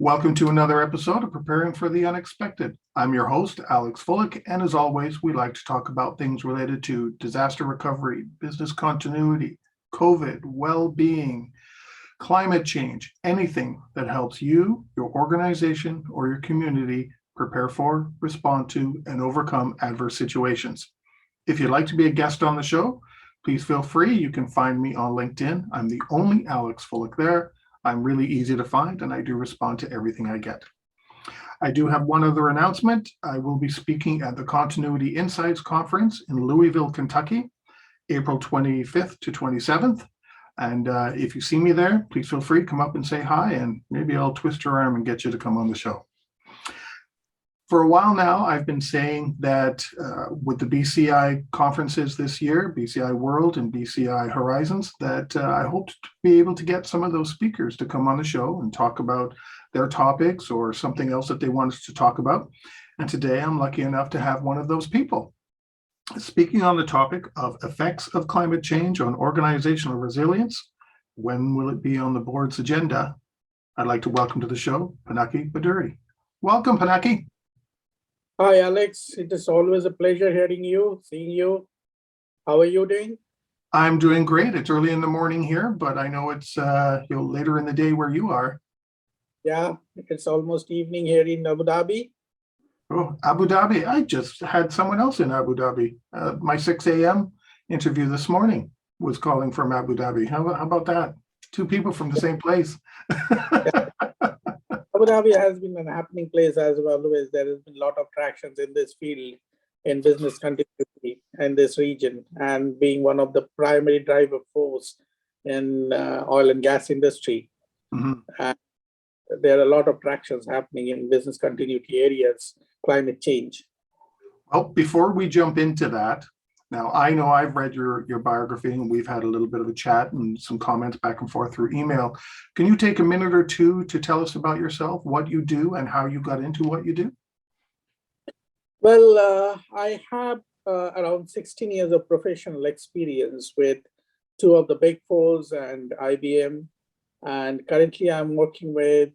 Welcome to another episode of Preparing for the Unexpected. I'm your host, Alex Fullick, and as always, we like to talk about things related to disaster recovery, business continuity, COVID, well-being, climate change, anything that helps you, your organization, or your community prepare for, respond to, and overcome adverse situations. If you'd like to be a guest on the show, please feel free. You can find me on LinkedIn. I'm the only Alex Fullick there. I'm really easy to find, and I do respond to everything I get. I do have one other announcement. I will be speaking at the Continuity Insights Conference in Louisville, Kentucky, April 25th to 27th. And if you see me there, please feel free to come up and say hi, and maybe I'll twist your arm and get you to come on the show. For a while now, I've been saying that with the BCI conferences this year, BCI World and BCI Horizons, that I hope to be able to get some of those speakers to come on the show and talk about their topics or something else that they want us to talk about. And today I'm lucky enough to have one of those people. Speaking on the topic of effects of climate change on organizational resilience, when will it be on the board's agenda? I'd like to welcome to the show, Pinaki Bhaduri. Welcome, Pinaki. Hi, Alex. It is always a pleasure hearing you, seeing you. How are you doing? I'm doing great. It's early in the morning here, but I know it's later in the day where you are. Yeah, it's almost evening here in Abu Dhabi. Oh, Abu Dhabi. I just had someone else in Abu Dhabi. My 6 a.m. interview this morning was calling from Abu Dhabi. How about that? Two people from the same place. Abu Dhabi has been an happening place as always. There has been a lot of tractions in this field, in business continuity in this region, and being one of the primary driver force in oil and gas industry. Mm-hmm. And there are a lot of tractions happening in business continuity areas, climate change. Well, before we jump into that, now I know I've read your biography and we've had a little bit of a chat and some comments back and forth through email. Can you take a minute or two to tell us about yourself, what you do and how you got into what you do? Well, I have around 16 years of professional experience with two of the big fours and IBM. And currently I'm working with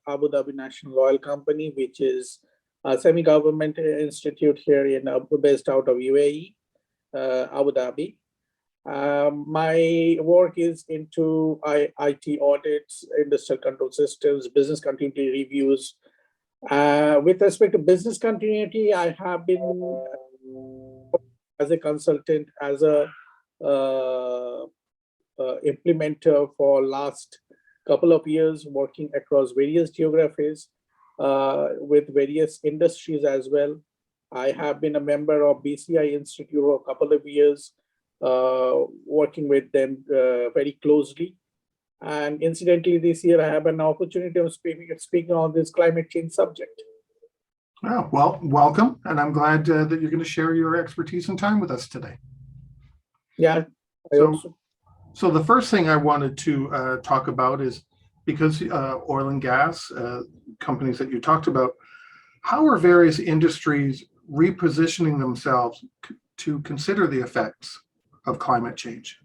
Abu Dhabi National Oil Company, which is a semi-government institute here based out of UAE, Abu Dhabi. My work is into IT audits, industrial control systems, business continuity reviews. With respect to business continuity, I have been as a consultant, as a implementer for last couple of years, working across various geographies with various industries as well. I have been a member of BCI Institute for a couple of years, working with them very closely. And incidentally, this year I have an opportunity of speaking on this climate change subject. Oh, well, welcome. And I'm glad that you're going to share your expertise and time with us today. Yeah. So the first thing I wanted to talk about is, because oil and gas companies that you talked about, how are various industries repositioning themselves to consider the effects of climate change?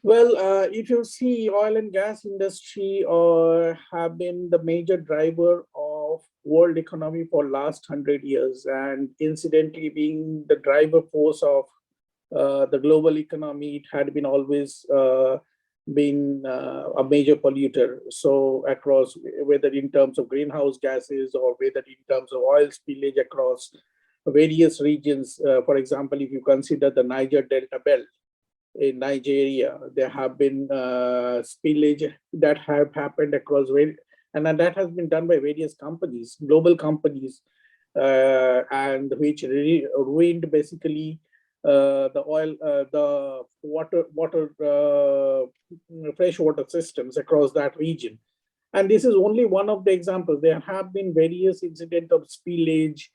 Well, if you see, oil and gas industry have been the major driver of world economy for last 100 years, and incidentally being the driver force of the global economy, it had been always been a major polluter. So across, whether in terms of greenhouse gases or whether in terms of oil spillage across various regions. For example, if you consider the Niger Delta Belt in Nigeria, there have been spillage that have happened across, and that has been done by various companies, global companies, and which really ruined basically the oil, the freshwater systems across that region. And this is only one of the examples. There have been various incidents of spillage,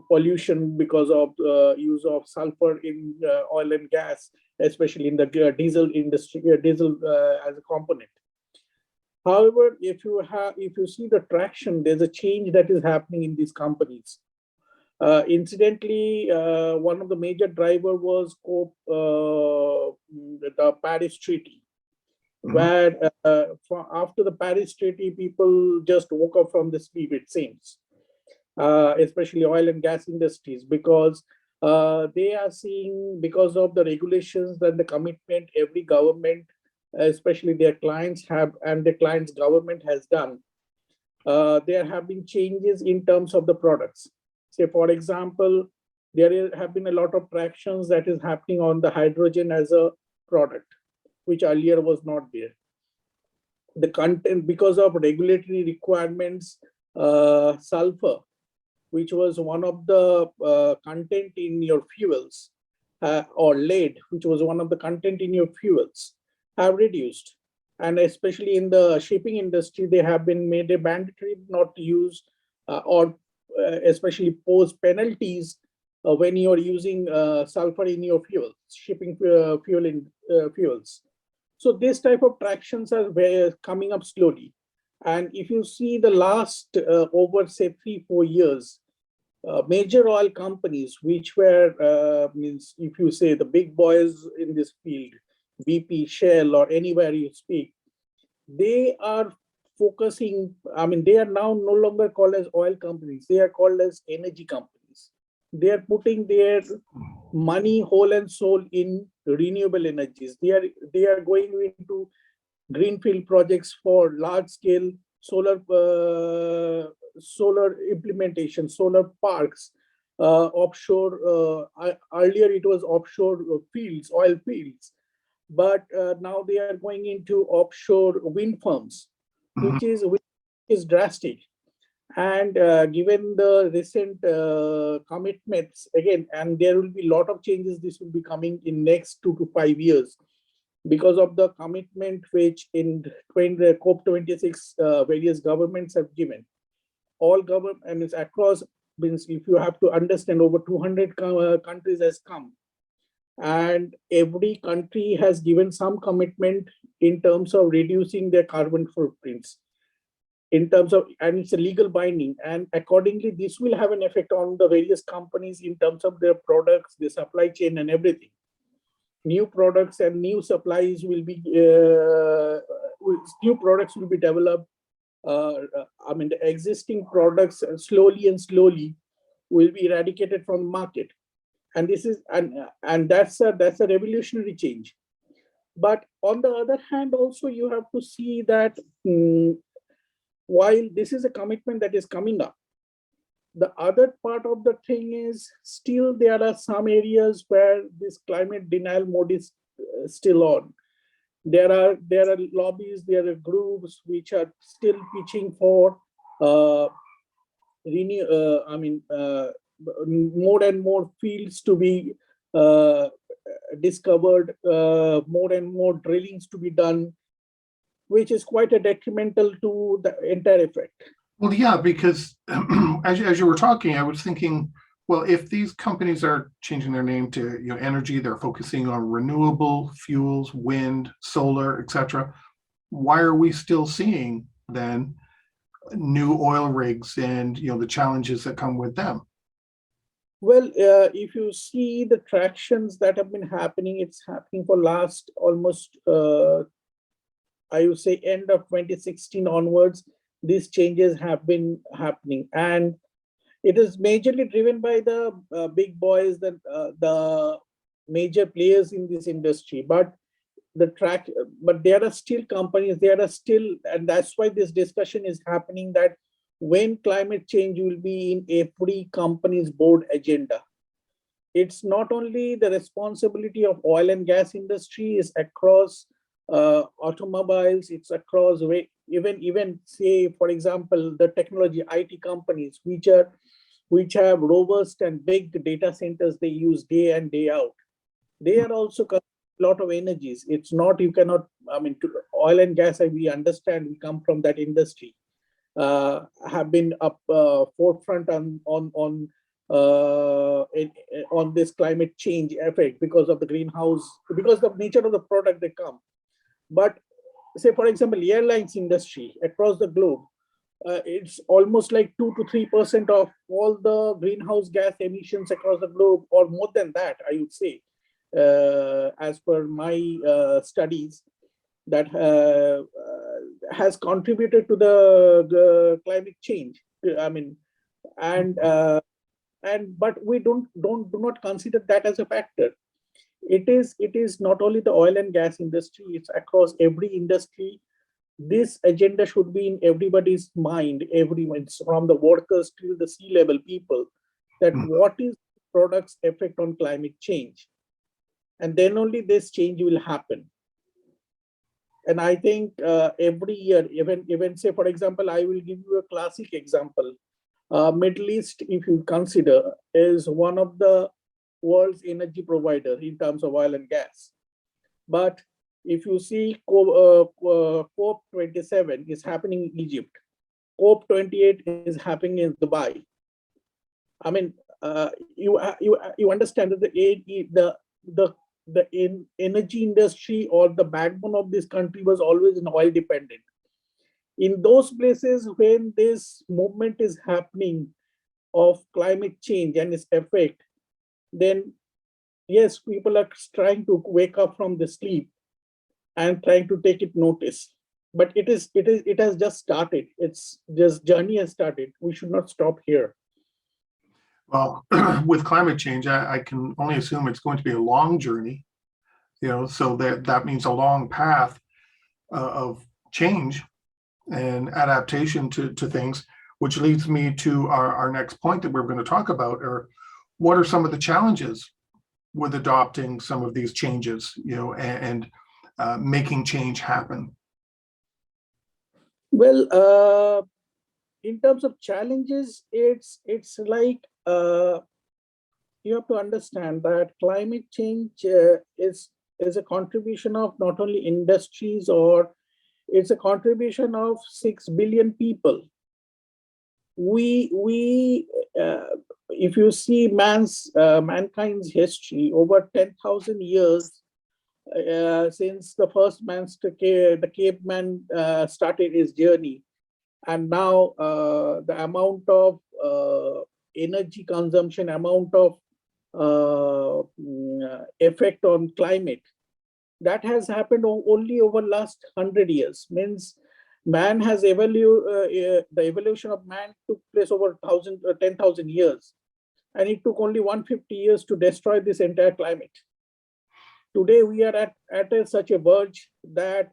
pollution because of use of sulfur in oil and gas, especially in the diesel industry, diesel as a component. However, if you see the traction, there's a change that is happening in these companies. Incidentally, one of the major driver was the Paris Treaty. where after the Paris Treaty, people just woke up from the sleep, it seems, especially oil and gas industries, because they are seeing, because of the regulations and the commitment every government, especially their clients have, and the client's government has done, there have been changes in terms of the products. Say, for example, have been a lot of tractions that is happening on the hydrogen as a product, which earlier was not there. The content, because of regulatory requirements, sulfur, which was one of the content in your fuels, or lead, which was one of the content in your fuels, have reduced. And especially in the shipping industry, they have been made a mandatory not to use, or especially pose penalties when you are using sulfur in your fuels, shipping fuels. So this type of tractions are coming up slowly. And if you see the last over, say, 3-4 years, major oil companies, which were, means if you say the big boys in this field, BP, Shell, or anywhere you speak, they are focusing, they are now no longer called as oil companies, they are called as energy companies. They are putting their money whole and soul in renewable energies. They are going into greenfield projects for large scale solar implementation, solar parks, offshore. Earlier it was offshore fields, oil fields, but now they are going into offshore wind farms, which is drastic. And given the recent commitments again, and there will be a lot of changes, this will be coming in next 2 to 5 years, because of the commitment which in COP26 various governments have given. All governments across, means if you have to understand, over 200 countries has come, and every country has given some commitment in terms of reducing their carbon footprints, in terms of, and it's a legal binding, and accordingly this will have an effect on the various companies in terms of their products, their supply chain, and everything. New products and new supplies will be new products will be developed. The existing products slowly will be eradicated from the market, and this is and that's a revolutionary change. But on the other hand, also you have to see that while this is a commitment that is coming up, the other part of the thing is still there are some areas where this climate denial mode is still on. There are lobbies, there are groups which are still pitching for more and more fields to be discovered, more and more drillings to be done, which is quite a detrimental to the entire effect. Well, yeah, because as you were talking, I was thinking, well, if these companies are changing their name to energy, they're focusing on renewable fuels, wind, solar, etc. Why are we still seeing then new oil rigs and the challenges that come with them? Well, if you see the tractions that have been happening, it's happening for last almost, I would say, end of 2016 onwards. These changes have been happening, and it is majorly driven by the big boys, the major players in this industry. But there are still companies, and that's why this discussion is happening, that when climate change will be in every company's board agenda. It's not only the responsibility of oil and gas industry, is across automobiles, it's across even say, for example, the technology IT companies, which have robust and big data centers they use day in, day out. They are also a lot of energies. It's not, you cannot, oil and gas, we understand, we come from that industry, have been up forefront on this climate change effect because of the greenhouse, because of the nature of the product they come. But say, for example, airlines industry across the globe, it's almost like 2 to 3% of all the greenhouse gas emissions across the globe, or more than that, I would say, as per my studies. that has contributed to the climate change. I mean, and but we do not consider that as a factor. It is not only the oil and gas industry; it's across every industry. This agenda should be in everybody's mind, everyone's, from the workers to the C-level people, that what is products' effect on climate change, and then only this change will happen. And I think every year, even say, for example, I will give you a classic example. Middle East, if you consider, is one of the world's energy provider in terms of oil and gas. But if you see COP27 is happening in Egypt, COP28 is happening in Dubai. I mean, you understand that the energy industry or the backbone of this country was always in oil dependent. In those places when this movement is happening of climate change and its effect, then yes, people are trying to wake up from the sleep and trying to take it notice. But it has just started. It's just journey has started. We should not stop here. Well, with climate change, I can only assume it's going to be a long journey, so that means a long path of change and adaptation to things, which leads me to our next point that we're going to talk about, or what are some of the challenges with adopting some of these changes, and making change happen? Well, in terms of challenges, it's like you have to understand that climate change is a contribution of not only industries, or it's a contribution of 6 billion people. If you see mankind's history over 10,000 years since the first the caveman started his journey, and now the amount of energy consumption, amount of effect on climate, that has happened only over last 100 years. Means man has the evolution of man took place over 10,000 years, and it took only 150 years to destroy this entire climate. Today we are at such a verge that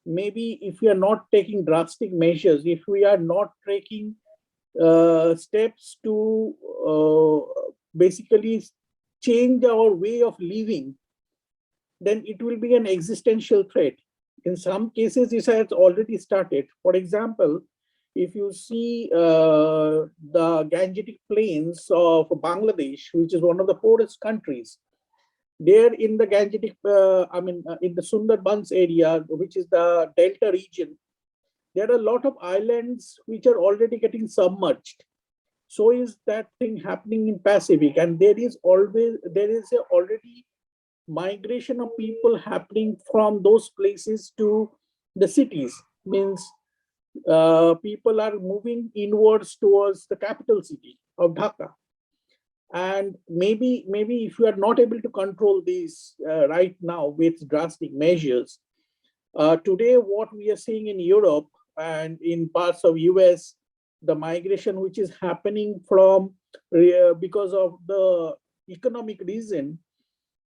maybe if we are not taking drastic measures, if we are not taking steps to basically change our way of living, then it will be an existential threat. In some cases, this has already started. For example, if you see the Gangetic Plains of Bangladesh, which is one of the poorest countries, there in the Gangetic, in the Sundarbans area, which is the Delta region, there are a lot of islands which are already getting submerged. So is that thing happening in Pacific, and there is already migration of people happening from those places to the cities. Means people are moving inwards towards the capital city of Dhaka. And maybe if you are not able to control these right now with drastic measures, today what we are seeing in Europe and in parts of US, the migration which is happening from because of the economic reason,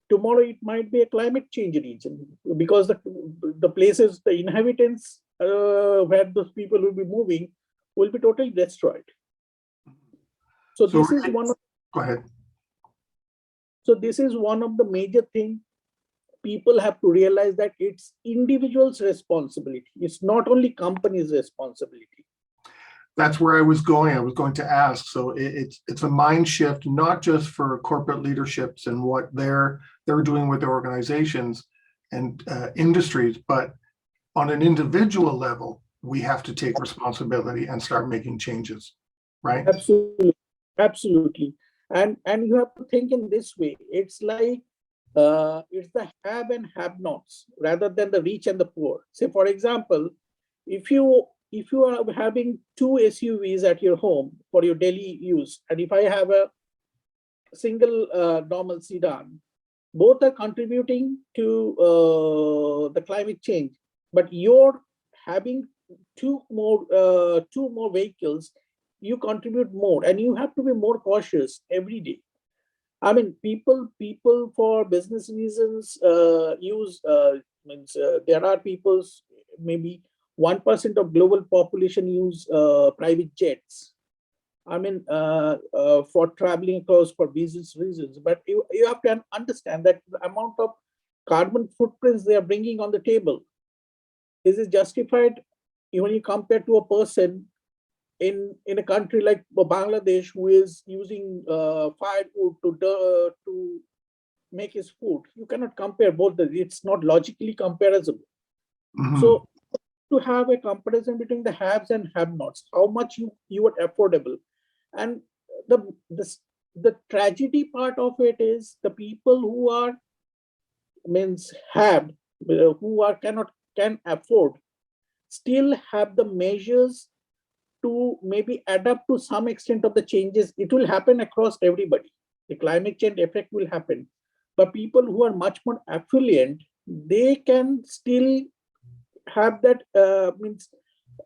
tomorrow it might be a climate change region, because the places, the inhabitants where those people will be moving will be totally destroyed. So this is one of, go ahead. So this is one of the major things people have to realize, that it's individuals' responsibility. It's not only companies' responsibility. That's where I was going. I was going to ask. So it's a mind shift, not just for corporate leaderships and what they're doing with their organizations and industries, but on an individual level, we have to take responsibility and start making changes, right? Absolutely. And you have to think in this way. It's like it's the have and have-nots rather than the rich and the poor. Say, for example, if you are having 2 SUVs at your home for your daily use, and if I have a single normal sedan, both are contributing to the climate change. but you're having two more vehicles, you contribute more, and you have to be more cautious every day. I mean, people for business reasons use there are people's maybe 1% of global population use private jets. I mean, for traveling across for business reasons. But you have to understand that the amount of carbon footprints they are bringing on the table, is it justified when you compare to a person in a country like Bangladesh who is using firewood to make his food? You cannot compare both. It's not logically comparable. So to have a comparison between the haves and have-nots, how much you are affordable, and the tragedy part of it is the people who are have who are can afford still have the measures to maybe adapt to some extent of the changes. It will happen across everybody. The climate change effect will happen. But people who are much more affluent, they can still have that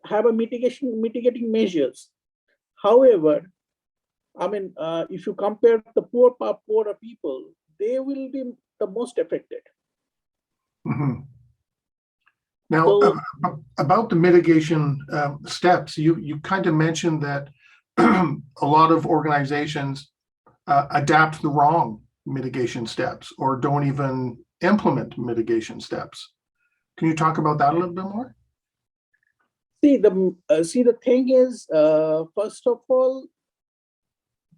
have a mitigating measures. However, I mean, if you compare the poorer people, they will be the most affected. Now, So, about the mitigation steps, you kind of mentioned that a lot of organizations adapt the wrong mitigation steps or don't even implement mitigation steps. Can you talk about that a little bit more? see the thing is, first of all,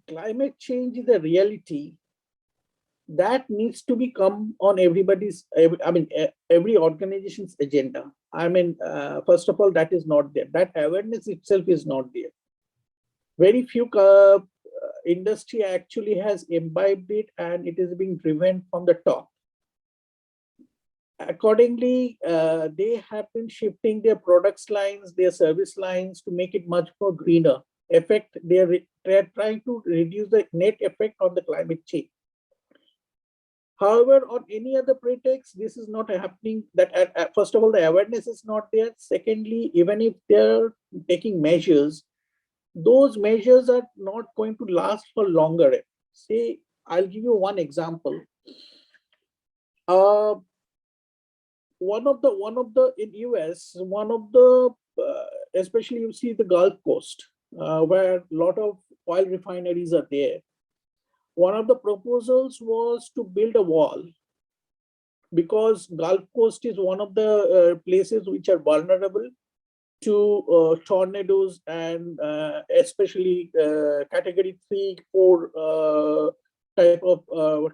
climate change is a reality that needs to become on every organization's agenda. I mean, first of all, that is not there. That awareness itself is not there. Very few industry actually has imbibed it, and it is being driven from the top. Accordingly, they have been shifting their products lines, their service lines to make it much more greener. They're trying to reduce the net effect on the climate change. However, on any other pretext, this is not happening. That first of all, the awareness is not there. Secondly, even if they're taking measures, those measures are not going to last for longer. Say, I'll give you one example. One of the in US, especially you see the Gulf Coast, where a lot of oil refineries are there. One of the proposals was to build a wall, because Gulf Coast is one of the places which are vulnerable to tornadoes, and especially category 3, 4 type of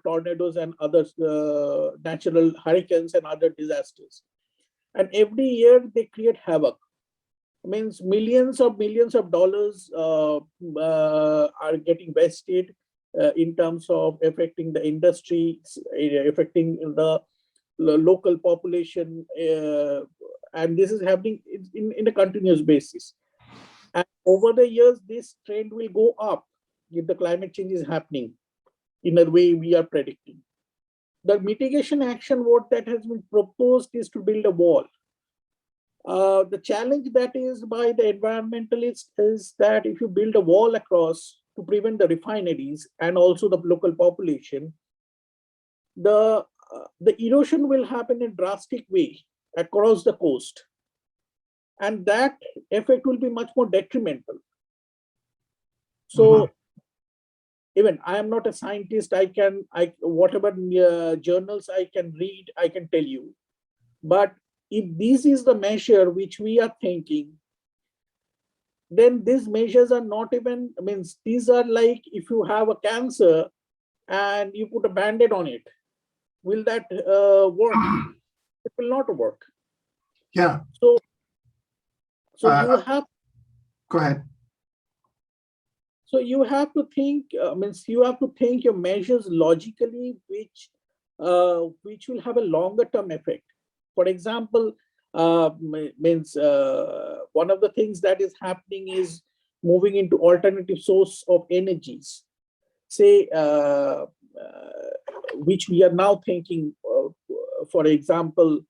tornadoes and other natural hurricanes and other disasters. And every year they create havoc. Means millions of dollars are getting wasted in terms of affecting the industry, affecting the local population, and this is happening in a continuous basis. And over the years, this trend will go up if the climate change is happening in a way we are predicting. The mitigation action what that has been proposed is to build a wall. The challenge that is by the environmentalists is that if you build a wall across to prevent the refineries and also the local population, the erosion will happen in a drastic way across the coast, and that effect will be much more detrimental. So even I am not a scientist, whatever journals I can read, I can tell you. But if this is the measure which we are thinking, then these measures are not even, these are like if you have a cancer and you put a band-aid on it. Will that work? It will not work. Yeah. So you have. Go ahead. So you have to think, you have to think your measures logically, which will have a longer term effect. For example, one of the things that is happening is moving into alternative source of energies, say, which we are now thinking, for example,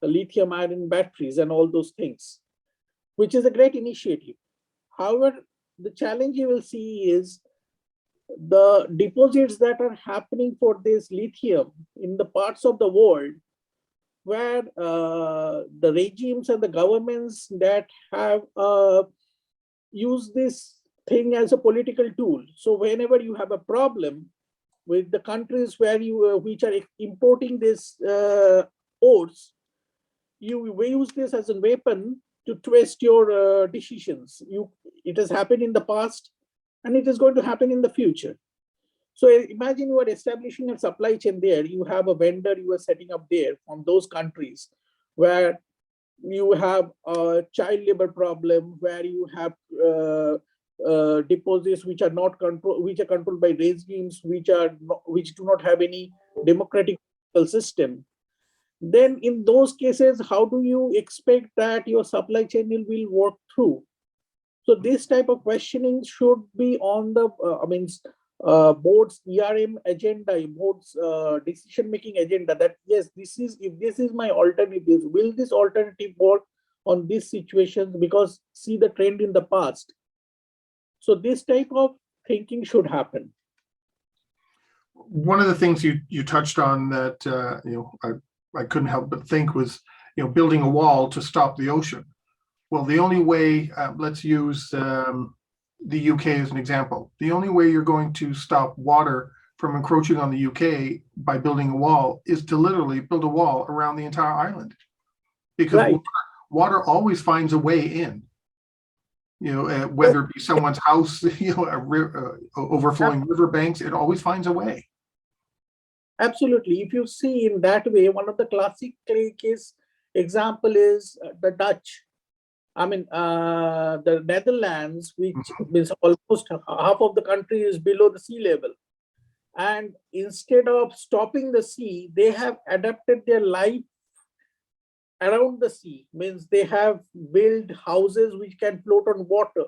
lithium ion batteries and all those things, which is a great initiative. However, the challenge you will see is the deposits that are happening for this lithium in the parts of the world where the regimes and the governments that have used this thing as a political tool. So whenever you have a problem with the countries where you which are importing this ores, you use this as a weapon to twist your decisions. It has happened in the past, and it is going to happen in the future. So imagine you are establishing a supply chain there. You have a vendor you are setting up there from those countries where you have a child labor problem, where you have deposits which are not controlled, which are controlled by regimes which do not have any democratic system. Then in those cases, how do you expect that your supply chain will work through? So this type of questioning should be on the board's ERM agenda, board's decision-making agenda. That yes, if this is my alternative, will this alternative work on these situations? Because see the trend in the past. So this type of thinking should happen. One of the things you touched on that I couldn't help but think was building a wall to stop the ocean. Well, the only way, let's use the UK as an example. The only way you're going to stop water from encroaching on the UK by building a wall is to literally build a wall around the entire island, because Right. water always finds a way in. Whether it be someone's house, overflowing riverbanks, it always finds a way. Absolutely. If you see in that way, one of the classic case example is the Dutch. The Netherlands, which means almost half of the country is below the sea level. And instead of stopping the sea, they have adapted their life around the sea. Means they have built houses which can float on water.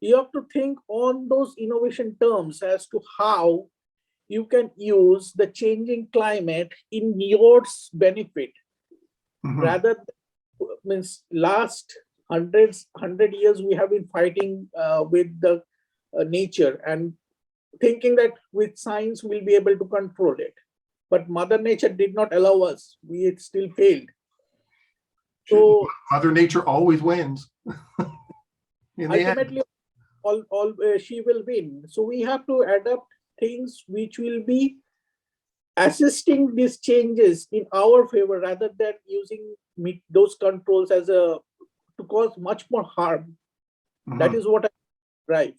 You have to think on those innovation terms as to how you can use the changing climate in your benefit. Rather than, means last 100 years we have been fighting with the nature and thinking that with science we'll be able to control it, but Mother Nature did not allow us. We still failed. So Mother Nature always wins. Ultimately, she will win. So we have to adapt things which will be assisting these changes in our favor, rather than using those controls as to cause much more harm. That is what I drive.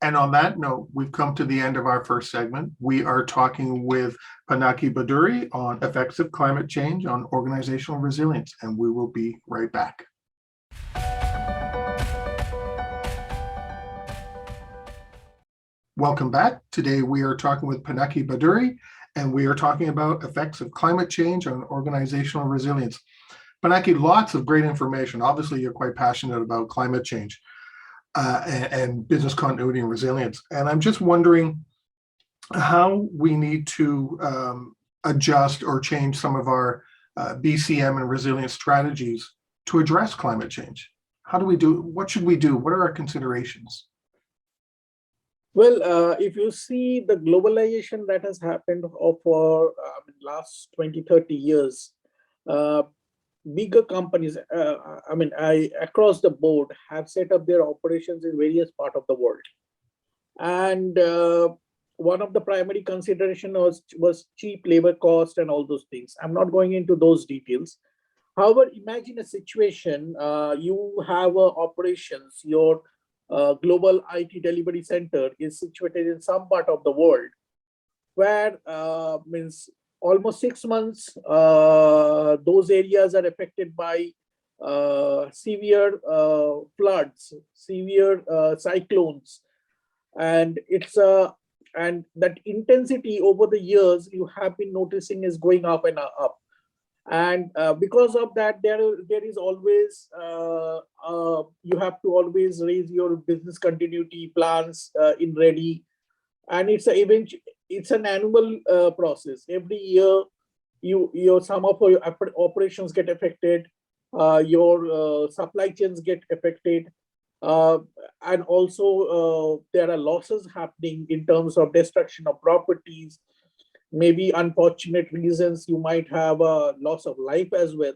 And on that note, we've come to the end of our first segment. We are talking with Pinaki Bhaduri on effects of climate change on organizational resilience, and we will be right back. Welcome back. Today we are talking with Pinaki Bhaduri, and we are talking about effects of climate change on organizational resilience. Pinaki, lots of great information. Obviously, you're quite passionate about climate change and business continuity and resilience. And I'm just wondering how we need to adjust or change some of our BCM and resilience strategies to address climate change. How do we do? What should we do? What are our considerations? Well, if you see the globalization that has happened for last 20, 30 years, bigger companies, across the board have set up their operations in various parts of the world. And one of the primary considerations was cheap labor cost and all those things. I'm not going into those details. However, imagine a situation, you have operations, your global IT delivery center is situated in some part of the world where means almost 6 months those areas are affected by severe floods, severe cyclones, and and that intensity over the years you have been noticing is going up and up. And because of that, there is always you have to always raise your business continuity plans in ready, and it's an annual process. Every year your some of your operations get affected, your supply chains get affected, and also there are losses happening in terms of destruction of properties. Maybe unfortunate reasons, you might have a loss of life as well.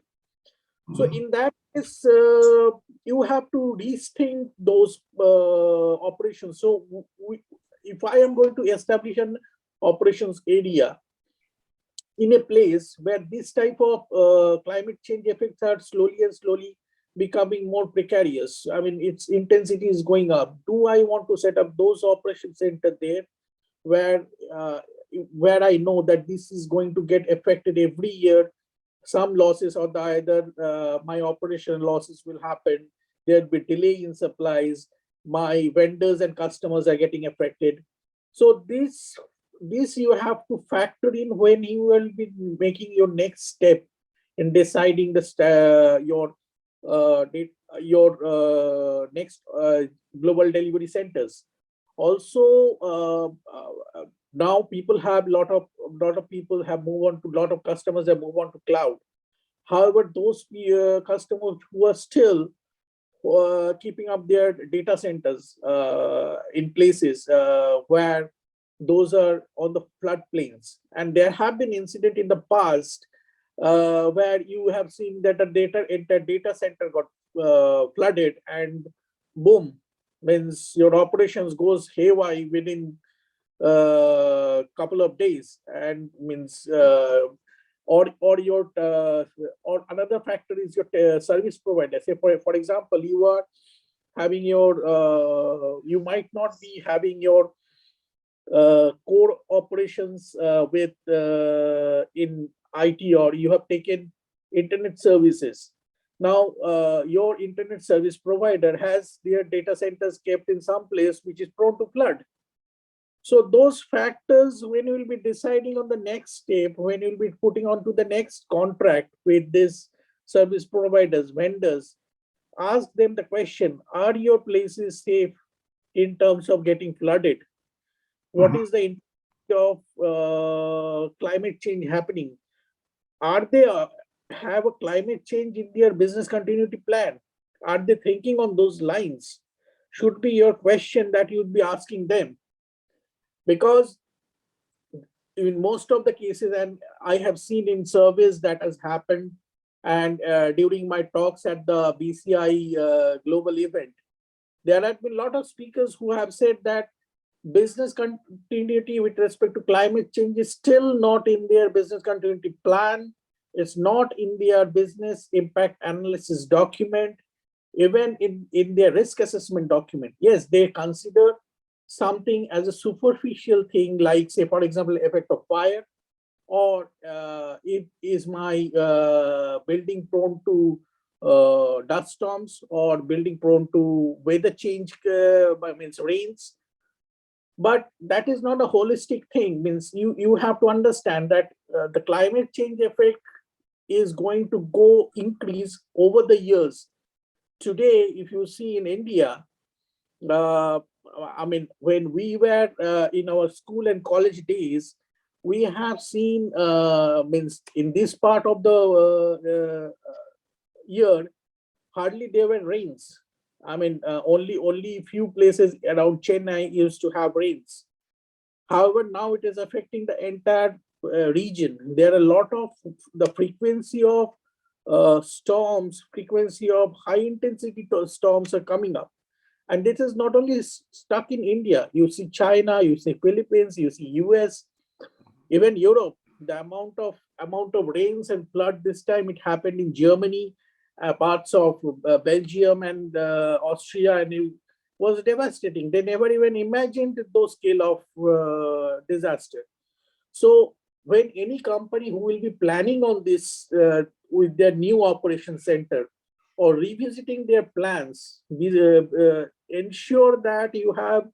So in that case, you have to rethink those operations. So if I am going to establish an operations area in a place where this type of climate change effects are slowly becoming more precarious, I mean, its intensity is going up. Do I want to set up those operation center there where I know that this is going to get affected every year? Some losses or the either my operational losses will happen. There'll be delay in supplies. My vendors and customers are getting affected. So this you have to factor in when you will be making your next step in deciding your next global delivery centers. Also, now people have lot of people have moved on to, lot of customers have moved on to cloud. However, those customers who are still keeping up their data centers in places where those are on the floodplains, and there have been incidents in the past where you have seen that a data center got flooded, and boom, means your operations goes haywire within couple of days, and means or another factor is your service provider. Say for example, you are having your you might not be having your core operations with in IT, or you have taken internet services. Now your internet service provider has their data centers kept in some place which is prone to flood. So those factors, when you will be deciding on the next step, when you will be putting on to the next contract with this service providers, vendors, ask them the question, are your places safe in terms of getting flooded? What is the impact of climate change happening? Are they have a climate change in their business continuity plan? Are they thinking on those lines? Should be your question that you'd be asking them. Because in most of the cases, and I have seen in surveys that has happened, and during my talks at the BCI global event, there have been a lot of speakers who have said that business continuity with respect to climate change is still not in their business continuity plan. It's not in their business impact analysis document, even in their risk assessment document. Yes, they consider something as a superficial thing, like, say, for example, effect of fire, or is my building prone to dust storms, or building prone to weather change, means rains. But that is not a holistic thing. Means you have to understand that the climate change effect is going to go increase over the years. Today, if you see in India, I mean, when we were in our school and college days, we have seen, means in this part of the year, hardly there were rains. I mean, only few places around Chennai used to have rains. However, now it is affecting the entire region. There are a lot of the frequency of storms, frequency of high intensity storms are coming up. And this is not only stuck in India. You see China, you see Philippines, you see US, even Europe. The amount of rains and flood this time, it happened in Germany, parts of Belgium and Austria, and it was devastating. They never even imagined those scale of disaster. So when any company who will be planning on this with their new operation center or revisiting their plans, ensure that you have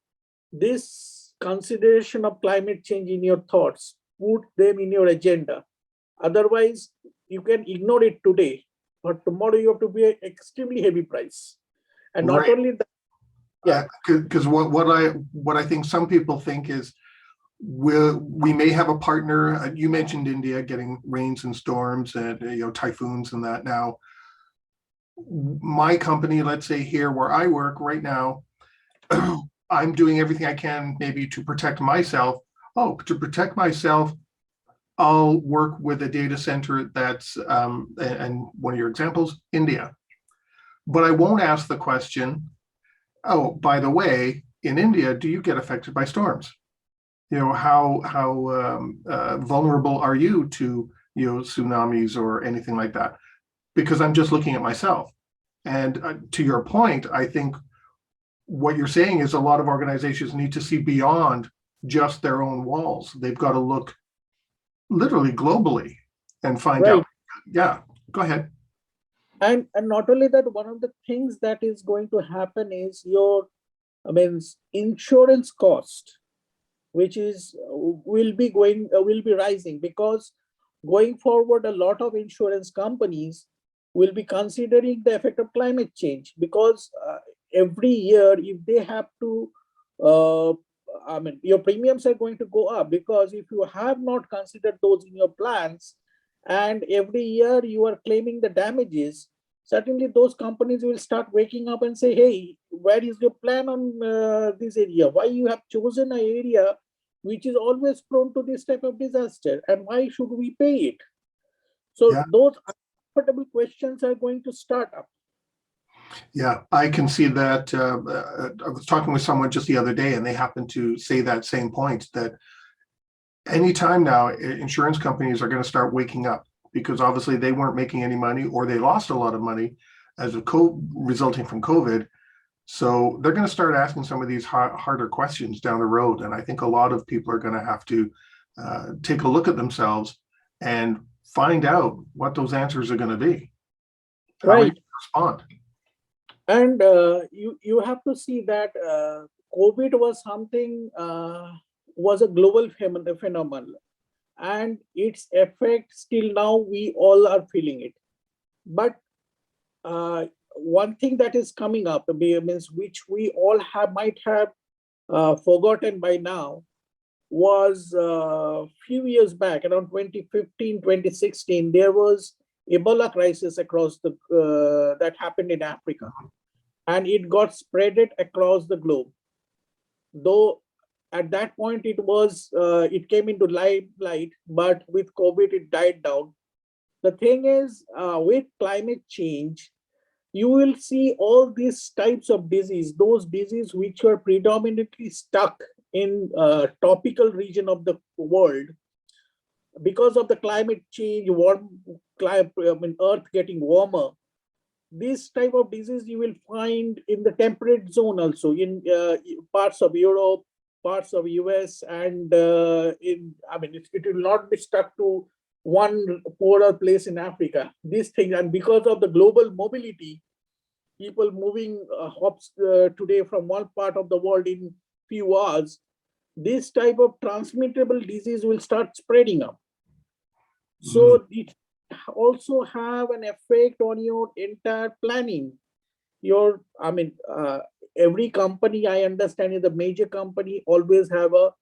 this consideration of climate change in your thoughts, put them in your agenda. Otherwise, you can ignore it today, but tomorrow you have to pay an extremely heavy price. And not only that, because what I think some people think is, we may have a partner. You mentioned India getting rains and storms and typhoons and that. Now, my company, let's say here where I work right now, I'm doing everything I can maybe to protect myself. Oh, to protect myself, I'll work with a data center that's, and one of your examples, India. But I won't ask the question, oh, by the way, in India, do you get affected by storms? How vulnerable are you to tsunamis or anything like that? Because I'm just looking at myself. And to your point, I think what you're saying is a lot of organizations need to see beyond just their own walls. They've got to look literally globally and find out. Yeah, go ahead. And not only that, one of the things that is going to happen is insurance cost, which will be rising, because going forward, a lot of insurance companies will be considering the effect of climate change, because every year, if they have to, your premiums are going to go up, because if you have not considered those in your plans, and every year you are claiming the damages, certainly those companies will start waking up and say, hey, where is your plan on this area? Why you have chosen an area which is always prone to this type of disaster, and why should we pay it? So those uncomfortable questions are going to start up. Yeah, I can see that. I was talking with someone just the other day, and they happened to say that same point, that anytime now, insurance companies are going to start waking up, because obviously they weren't making any money, or they lost a lot of money as resulting from COVID. So they're going to start asking some of these harder questions down the road. And I think a lot of people are going to have to take a look at themselves and find out what those answers are going to be. How are you going to respond? And you have to see that COVID was something, was a global phenomenon, and its effect still now we all are feeling it. But one thing that is coming up, which we all might have forgotten by now, was a few years back, around 2015, 2016, there was Ebola crisis across that happened in Africa, and it got spreaded across the globe. Though at that point it came into limelight, but with COVID it died down. The thing is, with climate change, you will see all these types of disease, those diseases which are predominantly stuck in tropical region of the world, because of the climate change, Earth getting warmer. This type of disease you will find in the temperate zone also, in parts of Europe, parts of US, and it will not be stuck to one polar place in Africa. These things, and because of the global mobility, people moving hops today from one part of the world in few hours, this type of transmittable disease will start spreading up. So it also have an effect on your entire planning. Every company, I understand, is a major company, always have a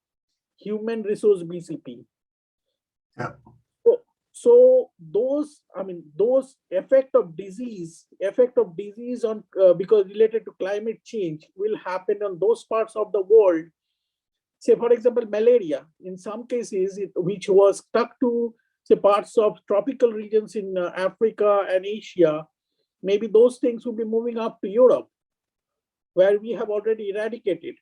human resource BCP. Yeah. So those effect of disease on because related to climate change will happen on those parts of the world. Say, for example, malaria, in some cases, which was stuck to, say, parts of tropical regions in Africa and Asia, maybe those things will be moving up to Europe, where we have already eradicated.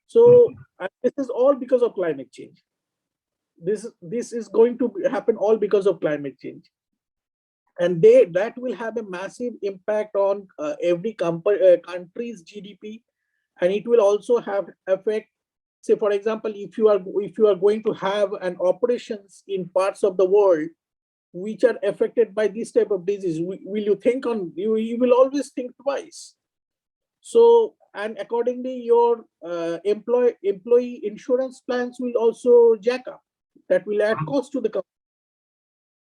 So this is all because of climate change. This is going to happen all because of climate change, and that will have a massive impact on every country's GDP, and it will also have effect. Say, for example, if you are going to have an operations in parts of the world which are affected by this type of disease, will you think on you will always think twice. So, and accordingly, your employee insurance plans will also jack up. That will add cost to the company.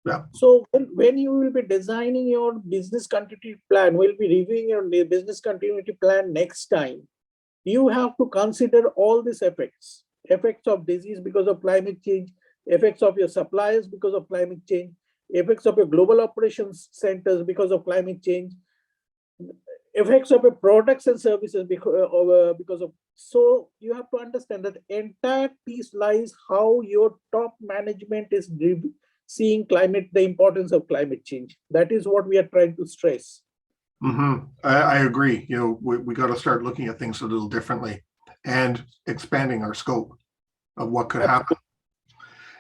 Yeah. So when you will be designing your business continuity plan, we'll be reviewing your business continuity plan next time. You have to consider all these effects, effects of disease because of climate change, effects of your suppliers because of climate change, effects of your global operations centers because of climate change, effects of your products and services because of. So you have to understand that the entire piece lies how your top management is seeing climate, the importance of climate change. That is what we are trying to stress. I agree. We got to start looking at things a little differently and expanding our scope of what could happen.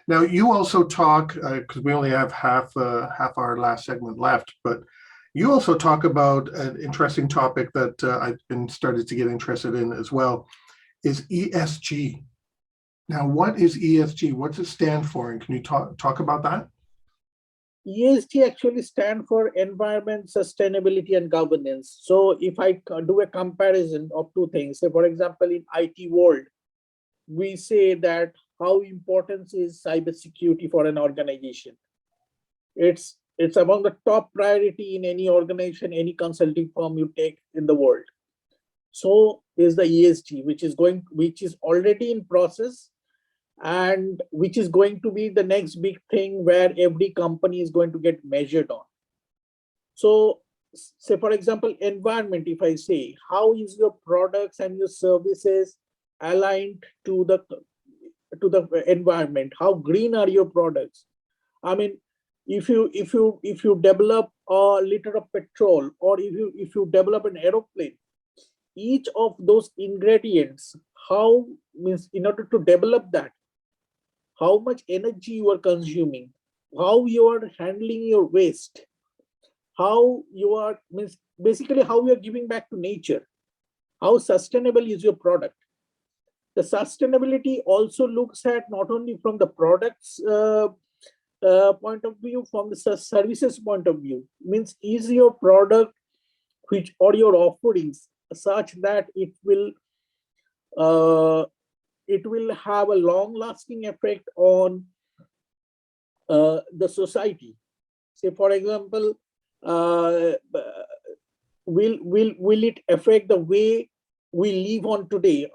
Now, you also talk, because we only have half our last segment left, but you also talk about an interesting topic that I've been started to get interested in as well, is ESG. Now, what is ESG? What does it stand for? And can you talk about that? ESG actually stand for environment, sustainability, and governance. So if I do a comparison of two things, say for example, in IT world, we say that how important is cybersecurity for an organization. It's among the top priority in any organization, any consulting firm you take in the world. So is the ESG, which is already in process, and which is going to be the next big thing where every company is going to get measured on. So say for example, environment, if I say, how is your products and your services aligned to the environment? How green are your products? I mean, if you develop a liter of petrol, or if you develop an aeroplane, each of those ingredients, how means in order to develop that, how much energy you are consuming, how you are handling your waste, how you are means basically how you are giving back to nature, how sustainable is your product. The sustainability also looks at not only from the products point of view, from the services point of view. Means is your product which or your offerings such that it will have a long-lasting effect on the society. Say, for example, will it affect the way we live on today,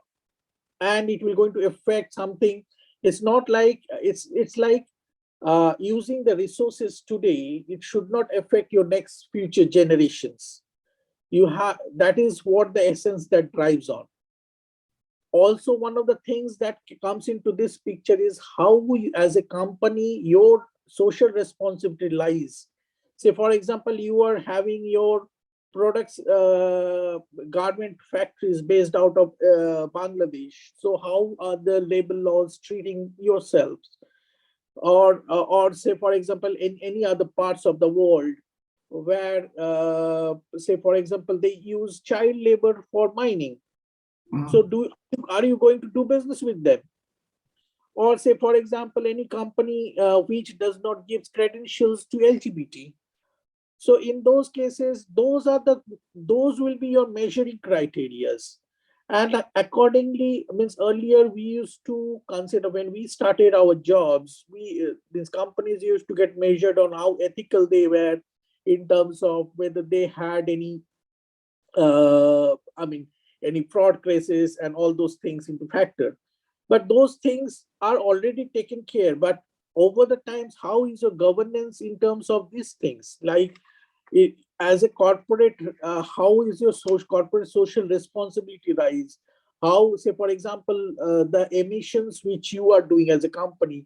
and it will going to affect something. It's not like it's like using the resources today. It should not affect your next future generations. That is what the essence that drives on. Also, one of the things that comes into this picture is how we, as a company, your social responsibility lies. Say, for example, you are having your products, garment factories based out of Bangladesh. So how are the labor laws treating yourselves? Or say, for example, in any other parts of the world where, say, for example, they use child labor for mining. So are you going to do business with them? Or say, for example, any company which does not give credentials to LGBT. So in those cases, those will be your measuring criterias. And accordingly, means earlier we used to consider, when we started our jobs, these companies used to get measured on how ethical they were in terms of whether they had any any fraud cases and all those things into factor. But those things are already taken care. But over the times, how is your governance in terms of these things? Like as a corporate, how is your corporate social responsibility rise? How, say, for example, the emissions which you are doing as a company,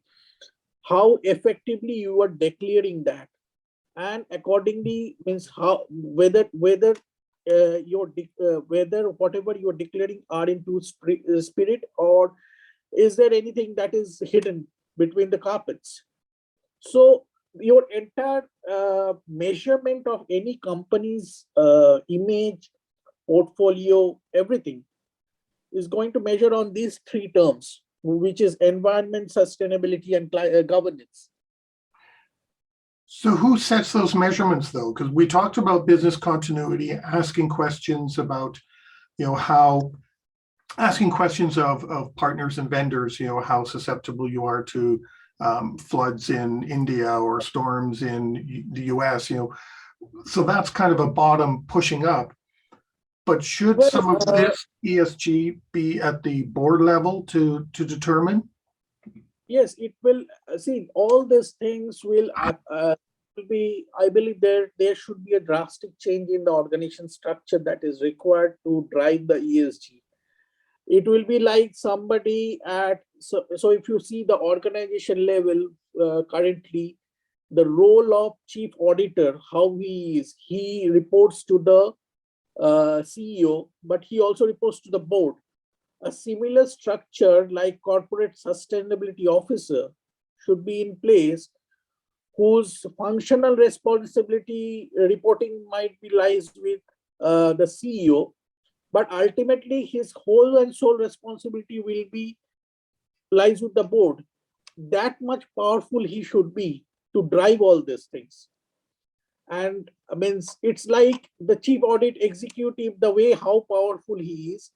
how effectively you are declaring that? And accordingly, means how whether whatever you're declaring are into spirit, or is there anything that is hidden between the carpets? So your entire measurement of any company's image, portfolio, everything is going to measure on these three terms, which is environment, sustainability, and governance. So who sets those measurements, though? Because we talked about business continuity, asking questions about, asking questions of partners and vendors, how susceptible you are to floods in India or storms in the US, so that's kind of a bottom pushing up. But should Well, some of this ESG be at the board level to determine? yes, it will. See, all these things will be. I believe there should be a drastic change in the organization structure that is required to drive the ESG. It will be like somebody at so if you see the organization level currently, the role of chief auditor, how he reports to the CEO, but he also reports to the board. A similar structure like corporate sustainability officer should be in place, whose functional responsibility reporting might be lies with the CEO, but ultimately his whole and sole responsibility will be lies with the board. That much powerful he should be to drive all these things. And I mean, it's like the chief audit executive, the way how powerful he is,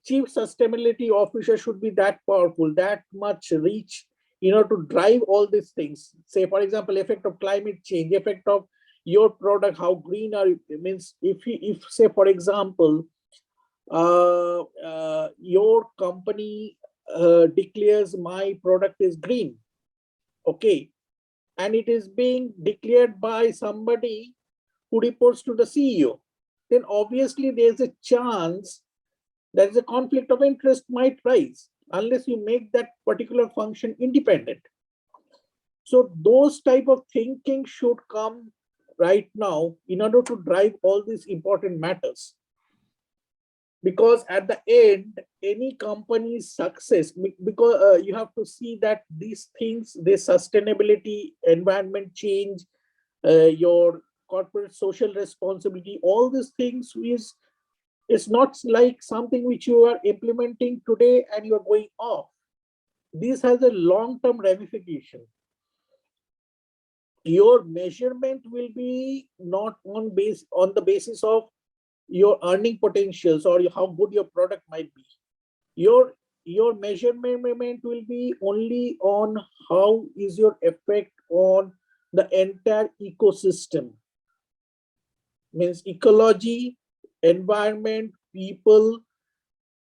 chief sustainability officer should be that powerful, that much reach, to drive all these things. Say, for example, effect of climate change, effect of your product, how green are you? It means if say, for example, your company declares my product is green, okay, and it is being declared by somebody who reports to the CEO, then obviously there's a chance that a conflict of interest might rise unless you make that particular function independent. So those type of thinking should come right now in order to drive all these important matters. Because at the end, any company's success, because you have to see that these things, this sustainability, environment change, your corporate social responsibility, all these things is not like something which you are implementing today and you are going off. This has a long-term ramification. Your measurement will be not on the basis of your earning potentials or how good your product might be. Your measurement will be only on how is your effect on the entire ecosystem. Means ecology, environment, people,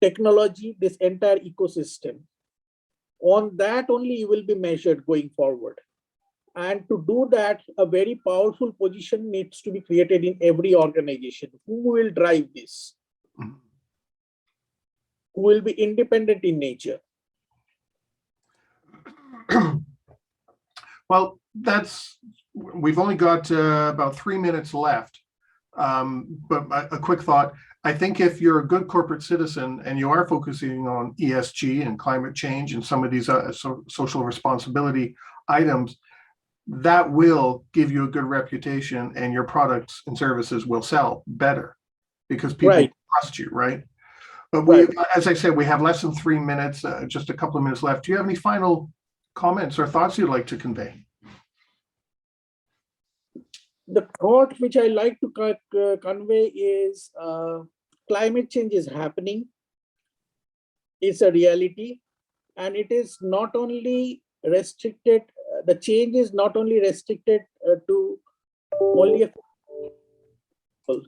technology, this entire ecosystem. On that only you will be measured going forward. And to do that, a very powerful position needs to be created in every organization. Who will drive this? Who will be independent in nature? Well, we've only got about 3 minutes left. But a quick thought, I think if you're a good corporate citizen and you are focusing on ESG and climate change and some of these social responsibility items, that will give you a good reputation and your products and services will sell better because people trust you, right? But as I said, we have less than 3 minutes, just a couple of minutes left. Do you have any final comments or thoughts you'd like to convey? The thought which I like to convey is climate change is happening. It's a reality, and it is not only restricted. The change is not only restricted to only a people.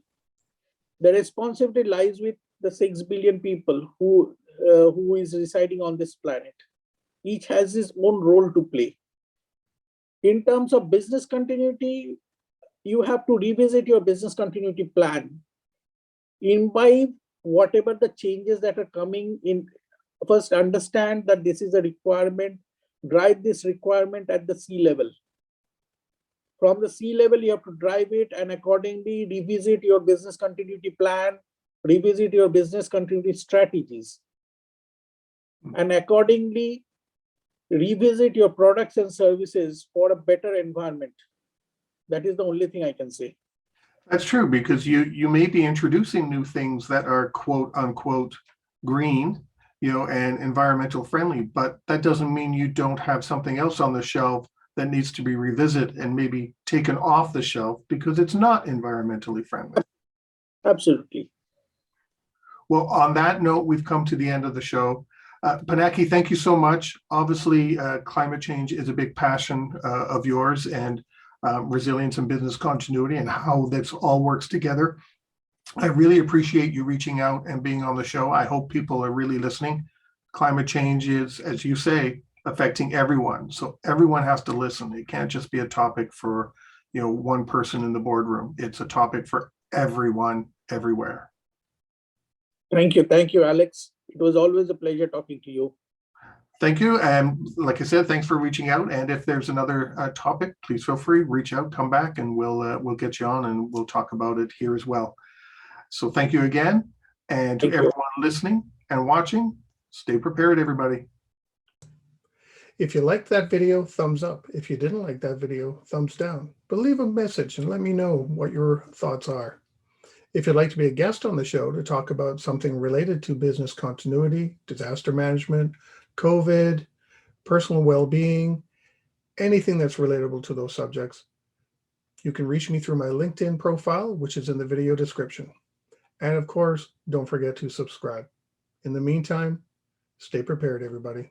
The responsibility lies with the 6 billion people who is residing on this planet. Each has his own role to play. In terms of business continuity, you have to revisit your business continuity plan. Imbibe whatever the changes that are coming in. First, understand that this is a requirement. Drive this requirement at the C level. From the C level, you have to drive it and accordingly revisit your business continuity plan, revisit your business continuity strategies, and accordingly revisit your products and services for a better environment. That is the only thing I can say. That's true, because you may be introducing new things that are quote unquote green, and environmental friendly, but that doesn't mean you don't have something else on the shelf that needs to be revisited and maybe taken off the shelf because it's not environmentally friendly. Absolutely. Well, on that note, we've come to the end of the show. Pinaki, thank you so much. Obviously, climate change is a big passion of yours, and resilience and business continuity and how this all works together. I really appreciate you reaching out and being on the show. I hope people are really listening. Climate change is, as you say, affecting everyone. So everyone has to listen. It can't just be a topic for, one person in the boardroom. It's a topic for everyone, everywhere. Thank you, Alex. It was always a pleasure talking to you. Thank you. And like I said, thanks for reaching out. And if there's another topic, please feel free, reach out, come back, and we'll get you on and we'll talk about it here as well. So thank you again. And to everyone listening and watching, stay prepared, everybody. If you liked that video, thumbs up. If you didn't like that video, thumbs down. But leave a message and let me know what your thoughts are. If you'd like to be a guest on the show to talk about something related to business continuity, disaster management, COVID, personal well-being, anything that's relatable to those subjects, you can reach me through my LinkedIn profile, which is in the video description. And of course, don't forget to subscribe. In the meantime, stay prepared, everybody.